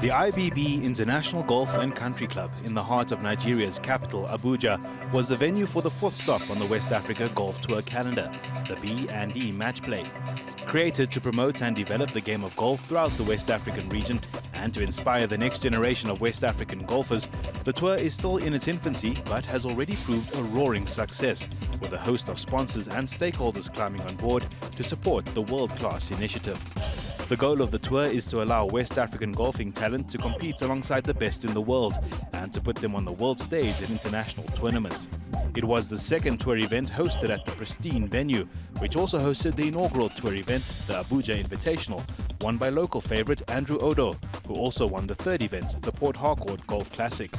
The IBB International Golf and Country Club in the heart of Nigeria's capital, Abuja, was the venue for the fourth stop on the West Africa Golf Tour calendar, the B&E Match Play. Created to promote and develop the game of golf throughout the West African region and to inspire the next generation of West African golfers, the tour is still in its infancy but has already proved a roaring success, with a host of sponsors and stakeholders climbing on board to support the world-class initiative. The goal of the tour is to allow West African golfing talent to compete alongside the best in the world and to put them on the world stage at international tournaments. It was the second tour event hosted at the pristine venue, which also hosted the inaugural tour event, the Abuja Invitational, won by local favourite Andrew Odo, who also won the third event, the Port Harcourt Golf Classic.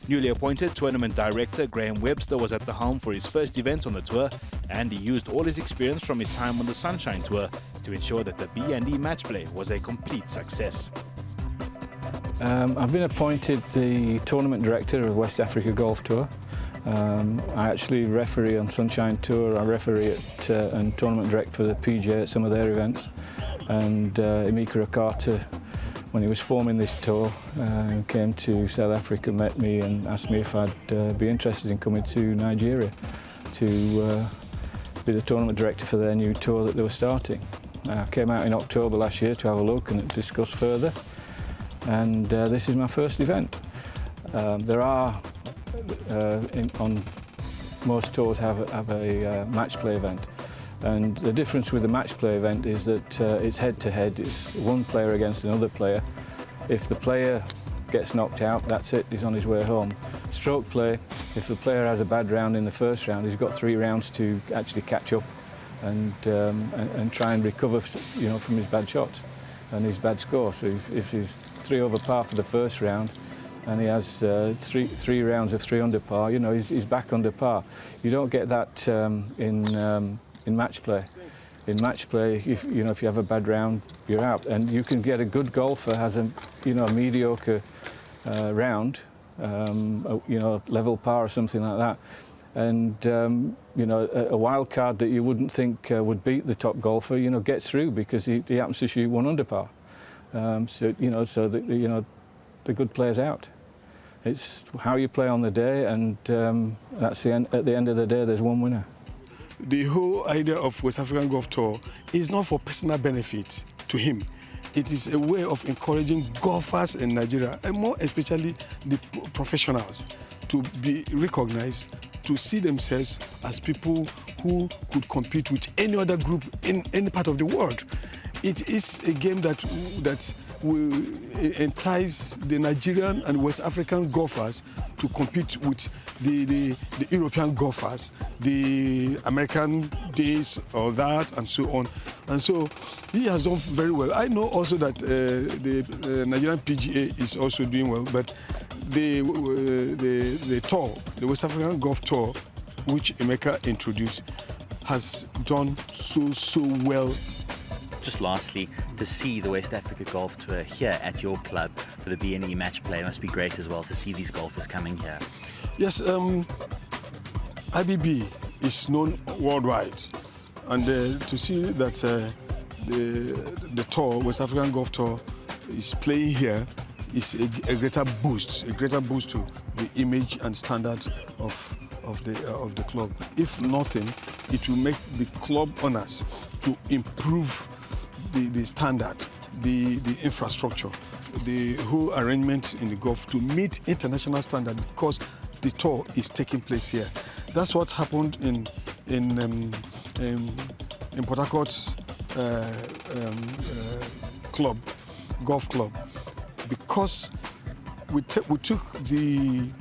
Newly appointed tournament director Graham Webster was at the helm for his first event on the tour, and he used all his experience from his time on the Sunshine Tour to ensure that the B&E Match Play was a complete success. I've been appointed the tournament director of West Africa Golf Tour. I actually referee on Sunshine Tour, I referee at, and tournament direct for the PGA at some of their events. And Emeka Okata, when he was forming this tour, came to South Africa, met me and asked me if I'd be interested in coming to Nigeria to be the tournament director for their new tour that they were starting. I came out in October last year to have a look and discuss further, and this is my first event. There are, on most tours have a match play event, and the difference with the match play event is that it's head-to-head, it's one player against another player. If the player gets knocked out, that's it, he's on his way home. Stroke play, if the player has a bad round in the first round, he's got 3 rounds to actually catch up and try and recover, from his bad shots and his bad score. So if he's 3 over par for the first round and he has three rounds of 3 under par, he's back under par. You don't get that in match play. In match play, if you have a bad round, you're out, and you can get a good golfer has a mediocre round, level par or something like that, and a wild card that you wouldn't think would beat the top golfer, gets through because he happens to shoot 1 under par. So the good player's out. It's how you play on the day, and that's the end. At the end of the day, there's one winner. The whole idea of West African Golf Tour is not for personal benefit to him. It is a way of encouraging golfers in Nigeria, and more especially the professionals, to be recognized, to see themselves as people who could compete with any other group in any part of the world. It is a game that will entice the Nigerian and West African golfers to compete with the European golfers, the American days or that, and so on. And so he has done very well. I know also that the Nigerian PGA is also doing well, but the tour, the West African Golf Tour, which Emeka introduced, has done so well. Just lastly, to see the West Africa Golf Tour here at your club for the B&E Match Play must be great as well, to see these golfers coming here. Yes, IBB is known worldwide, and to see that the tour, West African Golf Tour, is playing here is a greater boost to the image and standard of the club. If nothing, it will make the club owners to improve the standard, the infrastructure, the whole arrangement in the golf to meet international standard, because the tour is taking place here. That's what happened in Port Harcourt's golf club, because we took the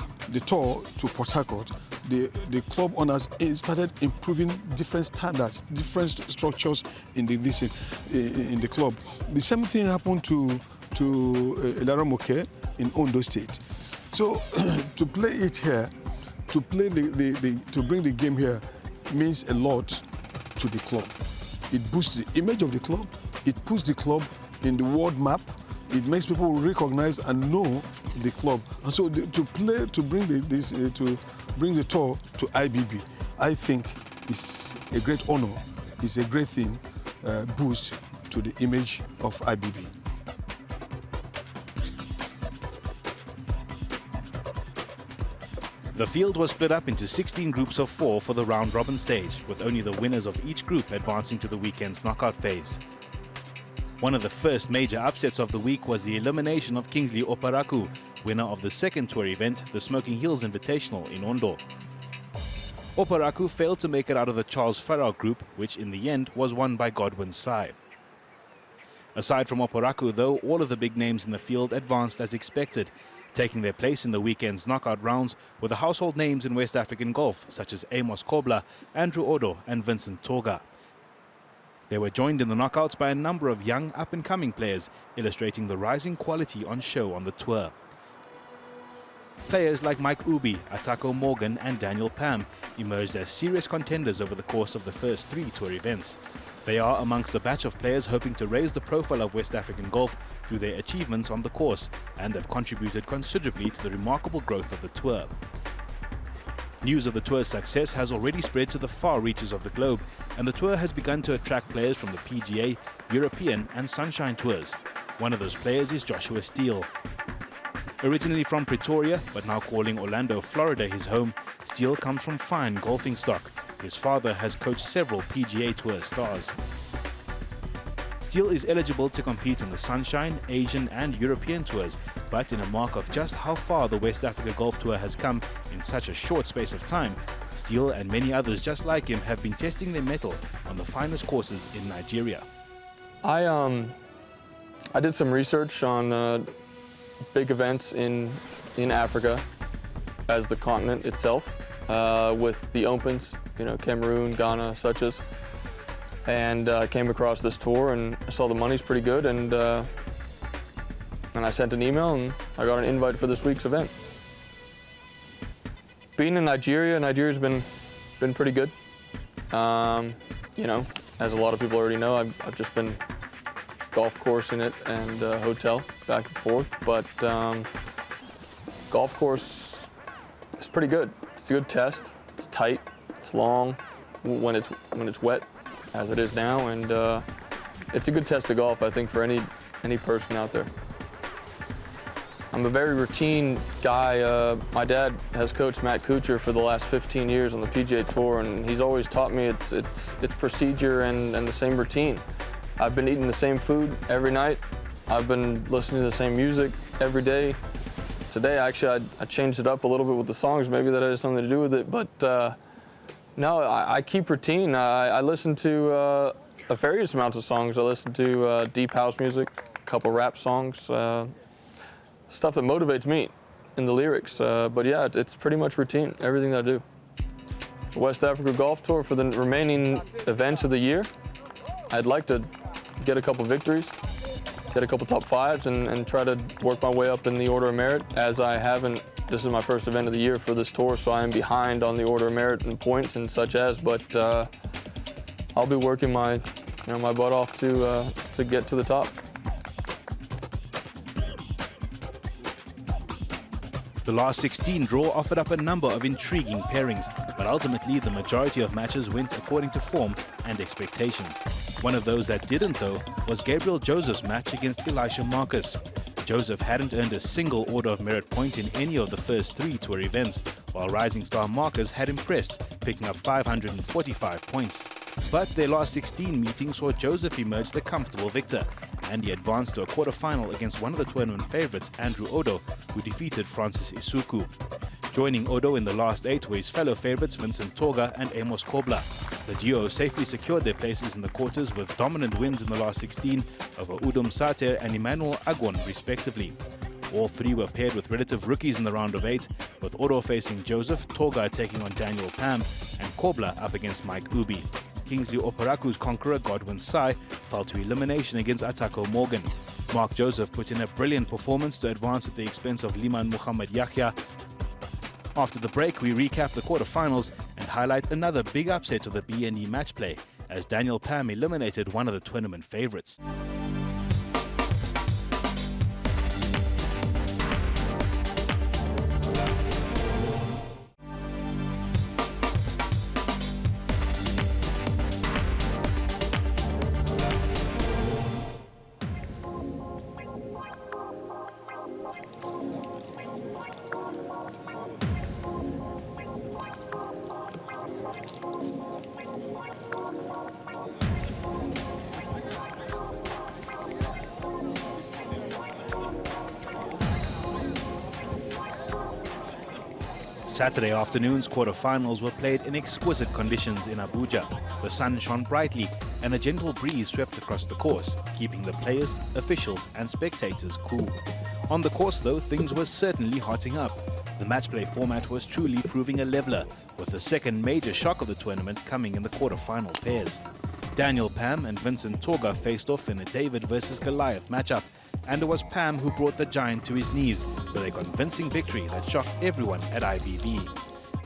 tour to Port Harcourt. The club owners started improving different standards, different structures in the club. The same thing happened to Elara Moke in Ondo State. So to play it here, to bring the game here, means a lot to the club. It boosts the image of the club. It puts the club in the world map. It makes people recognize and know the club. And so to bring the tour to IBB, I think is a great honor. It's a great thing, boost to the image of IBB. The field was split up into 16 groups of 4 for the round-robin stage, with only the winners of each group advancing to the weekend's knockout phase. One of the first major upsets of the week was the elimination of Kingsley Oparaku, winner of the second tour event, the Smoking Hills Invitational in Ondo. Oparaku failed to make it out of the Charles Farrar group, which in the end was won by Godwin Sai. Aside from Oparaku, though, all of the big names in the field advanced as expected. Taking their place in the weekend's knockout rounds were the household names in West African golf, such as Amos Kobla, Andrew Odo and Vincent Toga. They were joined in the knockouts by a number of young up-and-coming players, illustrating the rising quality on show on the tour. Players like Mike Ubi, Atako Morgan and Daniel Pam emerged as serious contenders over the course of the first 3 tour events. They are amongst a batch of players hoping to raise the profile of West African golf through their achievements on the course and have contributed considerably to the remarkable growth of the tour. News of the tour's success has already spread to the far reaches of the globe, and the tour has begun to attract players from the PGA, European and Sunshine tours. One of those players is Joshua Steele. Originally from Pretoria, but now calling Orlando, Florida his home, Steele comes from fine golfing stock. His father has coached several PGA Tour stars. Steele is eligible to compete in the Sunshine, Asian and European tours, but in a mark of just how far the West Africa Golf Tour has come in such a short space of time, Steele and many others just like him have been testing their mettle on the finest courses in Nigeria. I did some research on big events in Africa as the continent itself, with the Opens, Cameroon, Ghana, such as, and came across this tour and I saw the money's pretty good, and I sent an email and I got an invite for this week's event. Being in Nigeria's been pretty good. As a lot of people already know, I've just been golf coursing it and hotel back and forth, but golf course is pretty good. It's a good test. It's tight. It's long when it's wet, as it is now, and it's a good test of golf, I think, for any person out there. I'm a very routine guy. My dad has coached Matt Kuchar for the last 15 years on the PGA Tour, and he's always taught me it's procedure and the same routine. I've been eating the same food every night. I've been listening to the same music every day. Today, actually, I changed it up a little bit with the songs. Maybe that has something to do with it, but no, I keep routine. I listen to various amounts of songs. I listen to deep house music, a couple rap songs, stuff that motivates me in the lyrics. But yeah, it's pretty much routine, everything that I do. The West Africa Golf Tour, for the remaining events of the year, I'd like to get a couple victories, get a couple top 5s, and try to work my way up in the order of merit, as I haven't. This is my first event of the year for this tour, so I am behind on the order of merit and points and such as, but I'll be working my butt off to get to the top. The last 16 draw offered up a number of intriguing pairings, but ultimately the majority of matches went according to form and expectations. One of those that didn't, though, was Gabriel Joseph's match against Elisha Marcus. Joseph hadn't earned a single order of merit point in any of the first 3 tour events, while rising star Marcus had impressed, picking up 545 points. But their last 16 meetings saw Joseph emerge the comfortable victor, and he advanced to a quarter-final against one of the tournament favourites, Andrew Odo, who defeated Francis Isuku. Joining Odo in the last 8 were his fellow favourites Vincent Toga and Amos Kobla. The duo safely secured their places in the quarters with dominant wins in the last 16 over Udom Sater and Emmanuel Agon respectively. All 3 were paired with relative rookies in the round of 8, with Odo facing Joseph, Toga taking on Daniel Pam, and Kobla up against Mike Ubi. Kingsley Oparaku's conqueror Godwin Sai fell to elimination against Atako Morgan. Mark Joseph put in a brilliant performance to advance at the expense of Liman Muhammad Yahya. After the break, we recap the quarterfinals and highlight another big upset of the B&E match play, as Daniel Pam eliminated one of the tournament favourites. Saturday afternoon's quarter-finals were played in exquisite conditions in Abuja. The sun shone brightly and a gentle breeze swept across the course, keeping the players, officials and spectators cool. On the course though, things were certainly hotting up. The match-play format was truly proving a leveler, with the second major shock of the tournament coming in the quarter-final pairs. Daniel Pam and Vincent Toga faced off in a David versus Goliath matchup, and it was Pam who brought the giant to his knees with a convincing victory that shocked everyone at IBB.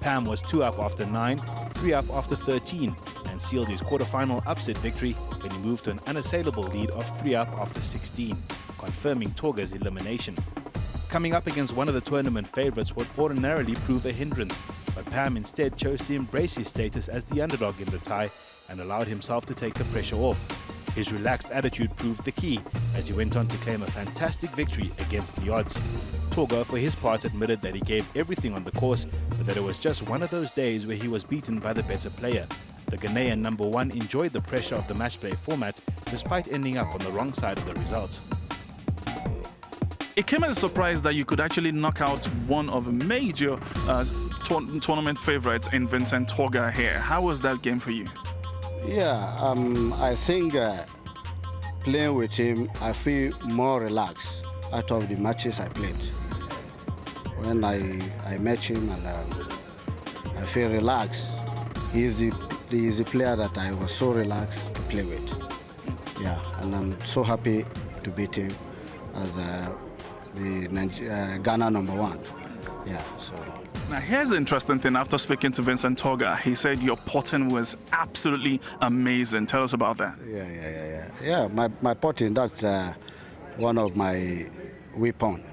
Pam was 2 up after 9, 3 up after 13, and sealed his quarter-final upset victory when he moved to an unassailable lead of 3 up after 16, confirming Toga's elimination. Coming up against one of the tournament favourites would ordinarily prove a hindrance, but Pam instead chose to embrace his status as the underdog in the tie and allowed himself to take the pressure off. His relaxed attitude proved the key as he went on to claim a fantastic victory against the odds. Toga, for his part, admitted that he gave everything on the course, but that it was just one of those days where he was beaten by the better player. The Ghanaian number 1 enjoyed the pressure of the match-play format despite ending up on the wrong side of the result. It came as a surprise that you could actually knock out one of the major tournament favorites in Vincent Toga here. How was that game for you? Yeah, I think playing with him, I feel more relaxed out of the matches I played. When I met him, and I feel relaxed. He is the player that I was so relaxed to play with. Yeah, and I'm so happy to beat him as the Ghana number 1. Yeah, so. Now here's the interesting thing. After speaking to Vincent Toga, he said your potting was absolutely amazing. Tell us about that. Yeah, my potting, that's one of my weapons.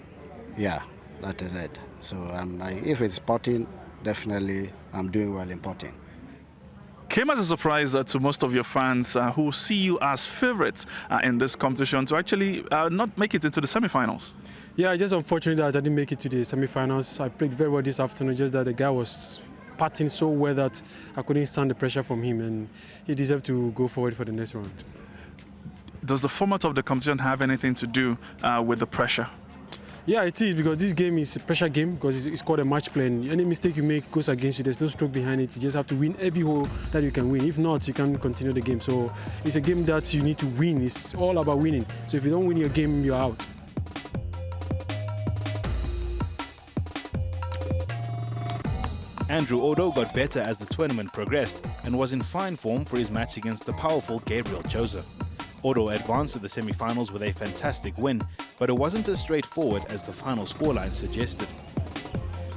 Yeah, that is it. So if it's potting, definitely I'm doing well in potting. Came as a surprise to most of your fans who see you as favorites in this competition to actually not make it into the semi-finals. Yeah, just unfortunate that I didn't make it to the semi-finals. I played very well this afternoon, just that the guy was patting so well that I couldn't stand the pressure from him, and he deserved to go forward for the next round. Does the format of the competition have anything to do with the pressure? Yeah, it is, because this game is a pressure game because it's called a match play, and any mistake you make goes against you. There's no stroke behind it. You just have to win every hole that you can win. If not, you can't continue the game. So it's a game that you need to win. It's all about winning. So if you don't win your game, you're out. Andrew Odo got better as the tournament progressed and was in fine form for his match against the powerful Gabriel Joseph. Odo advanced to the semi-finals with a fantastic win, but it wasn't as straightforward as the final scoreline suggested.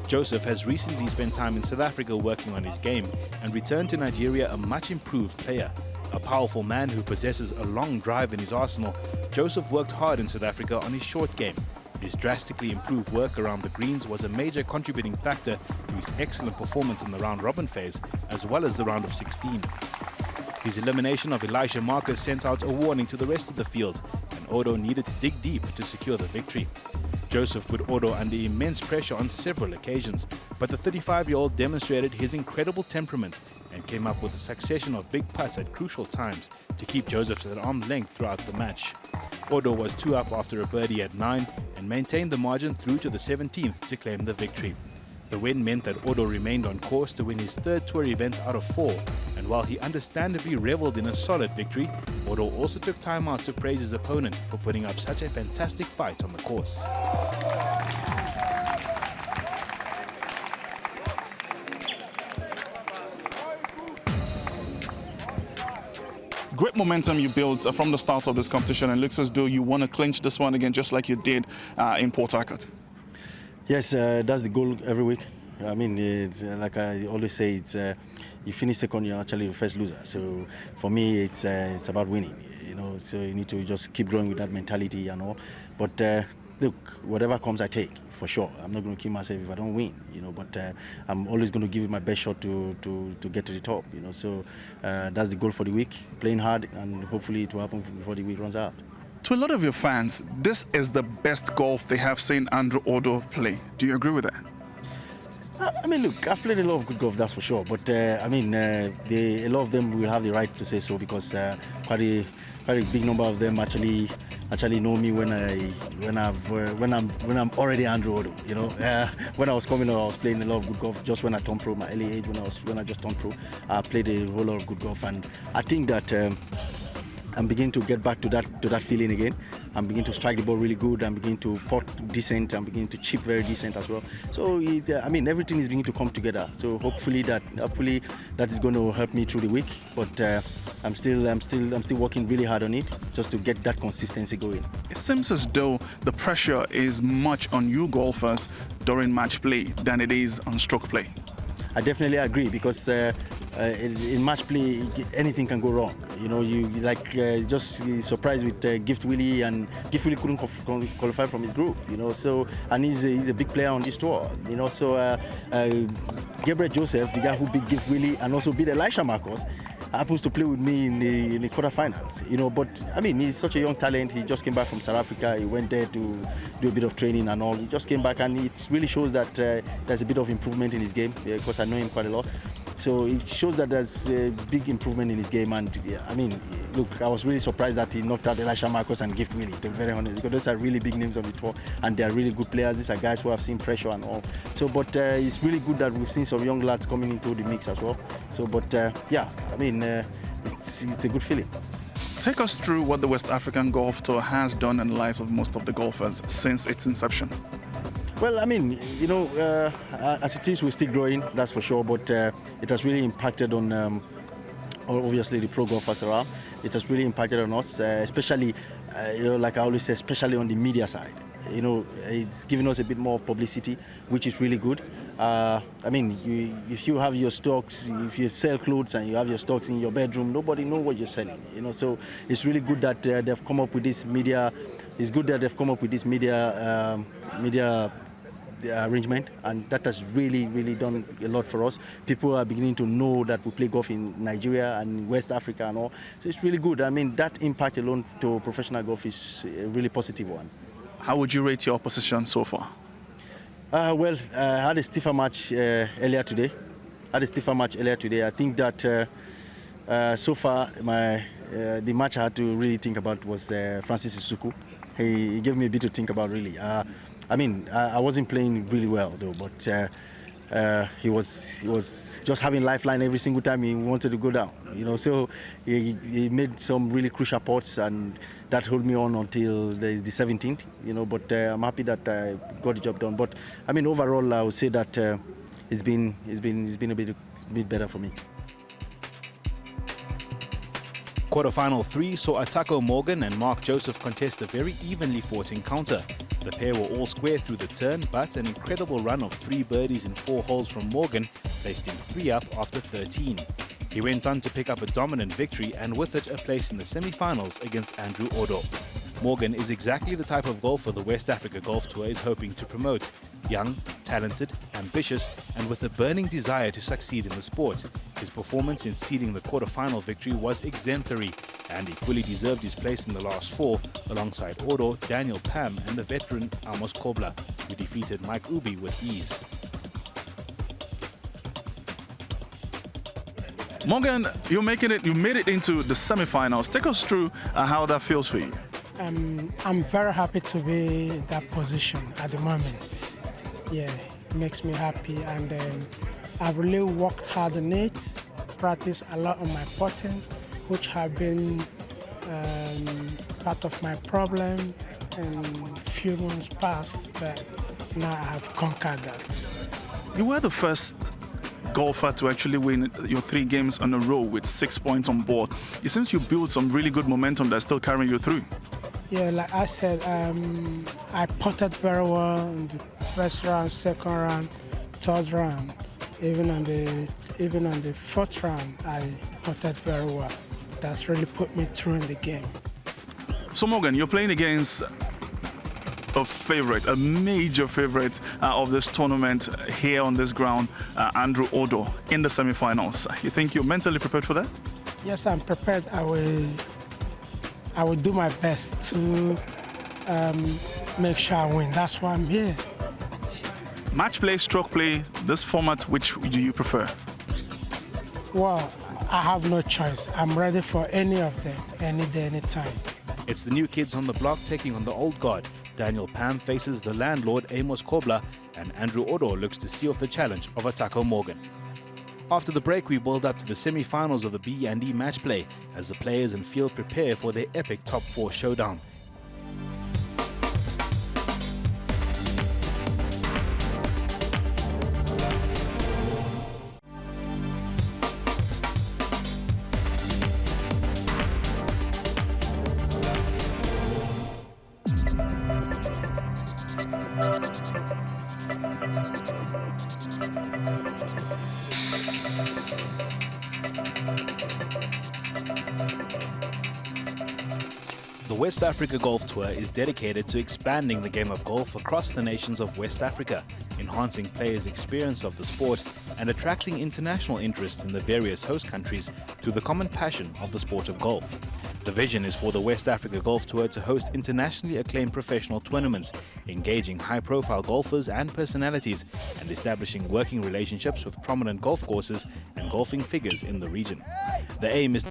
Joseph has recently spent time in South Africa working on his game and returned to Nigeria a much improved player. A powerful man who possesses a long drive in his arsenal, Joseph worked hard in South Africa on his short game. His drastically improved work around the greens was a major contributing factor to his excellent performance in the round-robin phase, as well as the round of 16. His elimination of Elisha Marcus sent out a warning to the rest of the field, and Odo needed to dig deep to secure the victory. Joseph put Odo under immense pressure on several occasions, but the 35-year-old demonstrated his incredible temperament and came up with a succession of big putts at crucial times to keep Joseph at arm's length throughout the match. Odo was 2 up after a birdie at 9 and maintained the margin through to the 17th to claim the victory. The win meant that Odo remained on course to win his 3rd tour event out of 4, and while he understandably revelled in a solid victory, Odo also took time out to praise his opponent for putting up such a fantastic fight on the course. Great momentum you built from the start of this competition, and it looks as though you want to clinch this one again just like you did in Port Harcourt. Yes, that's the goal every week. I mean, it's like I always say, it's you finish second, you're actually the first loser. So for me, it's about winning. You know, so you need to just keep growing with that mentality and all. But look, whatever comes, I take for sure. I'm not going to kill myself if I don't win. You know, but I'm always going to give it my best shot to get to the top. You know, so that's the goal for the week. Playing hard, and hopefully it will happen before the week runs out. To a lot of your fans, this is the best golf they have seen Andrew Odo play. Do you agree with that? I mean, look, I've played a lot of good golf, that's for sure. But I mean, a lot of them will have the right to say so because quite quite a big number of them actually know me when I'm already Andrew Odo. You know, when I was coming up, I was playing a lot of good golf. Just when I turned pro, my early age, when I just turned pro, I played a whole lot of good golf, and I think that I'm beginning to get back to that feeling again. I'm beginning to strike the ball really good. I'm beginning to putt decent. I'm beginning to chip very decent as well. So I mean, everything is beginning to come together. So hopefully that is going to help me through the week. But I'm still working really hard on it just to get that consistency going. It seems as though the pressure is much on you golfers during match play than it is on stroke play. I definitely agree, because in match play anything can go wrong. You know, you just surprised with Gift Willie, and Gift Willie couldn't qualify from his group. You know, so, and he's a big player on this tour. You know, so Gabriel Joseph, the guy who beat Gift Willie and also beat Elisha Marcos, happens to play with me in the quarterfinals. You know, but I mean, he's such a young talent. He just came back from South Africa. He went there to do a bit of training and all. He just came back, and it really shows that there's a bit of improvement in his game, because I know him quite a lot. So it shows that there's a big improvement in his game. And I mean, look, I was really surprised that he knocked out Elisha Marcos and Gift Willie, to be very honest, because those are really big names on the tour, and they are really good players. These are guys who have seen pressure and all. So, but it's really good that we've seen some young lads coming into the mix as well. So, but yeah, I mean, it's a good feeling. Take us through what the West African Golf Tour has done in the lives of most of the golfers since its inception. Well, I mean, you know, as it is, we're still growing, that's for sure, but it has really impacted on, obviously, the pro golfers around. It has really impacted on us, especially, you know, like I always say, especially on the media side. You know, it's given us a bit more publicity, which is really good. I mean, if you have your stocks, if you sell clothes and you have your stocks in your bedroom, nobody knows what you're selling. You know, so it's really good that they've come up with this media. It's good that they've come up with this media arrangement, and that has really done a lot for us. People are beginning to know that we play golf in Nigeria and West Africa and all. So it's really good. I mean, that impact alone to professional golf is a really positive one. How would you rate your position so far? Well, I had a stiffer match earlier today. I think that so far the match I had to really think about was Francis Isuku. He gave me a bit to think about, really. I mean, I wasn't playing really well though, but he was just having lifeline every single time he wanted to go down. You know, so he made some really crucial putts, and that held me on until the 17th. You know, but I'm happy that I got the job done. But I mean, overall, I would say that it's been a bit better for me. Quarterfinal 3 saw Atako Morgan and Mark Joseph contest a very evenly fought encounter. The pair were all square through the turn, but an incredible run of 3 birdies in 4 holes from Morgan placed him 3 up after 13. He went on to pick up a dominant victory, and with it a place in the semi-finals against Andrew Odo. Morgan is exactly the type of golfer the West Africa Golf Tour is hoping to promote. Young, talented, ambitious, and with a burning desire to succeed in the sport. His performance in sealing the quarter-final victory was exemplary, and he fully deserved his place in the last 4, alongside Odo, Daniel Pam, and the veteran Amos Kobla, who defeated Mike Ubi with ease. Morgan, you made it into the semi-finals. Take us through how that feels for you. I'm very happy to be in that position at the moment. Yeah, it makes me happy, and I've really worked hard on it, practiced a lot on my putting, which have been part of my problem in few months past, but now I have conquered that. You were the first golfer to actually win your 3 games on a row with 6 points on board. It seems you built some really good momentum that's still carrying you through. Yeah, like I said, I putted very well in the first round, second round, third round. Even on the fourth round, I putted very well. That's really put me through in the game. So Morgan, you're playing against a major favorite of this tournament here on this ground, Andrew Odo, in the semi-finals. You think you're mentally prepared for that? Yes, I'm prepared. I will do my best to make sure I win. That's why I'm here. Match play, stroke play, this format, which do you prefer? Well, I have no choice. I'm ready for any of them, any day, any time. It's the new kids on the block taking on the old guard. Daniel Pam faces the landlord Amos Kobler, and Andrew Odo looks to see off the challenge of Atako Morgan. After the break, we build up to the semi-finals of the B&E match play as the players and field prepare for their epic top 4 showdown. The West Africa Golf Tour is dedicated to expanding the game of golf across the nations of West Africa, enhancing players' experience of the sport and attracting international interest in the various host countries to the common passion of the sport of golf. The vision is for the West Africa Golf Tour to host internationally acclaimed professional tournaments, engaging high-profile golfers and personalities, and establishing working relationships with prominent golf courses and golfing figures in the region. The aim is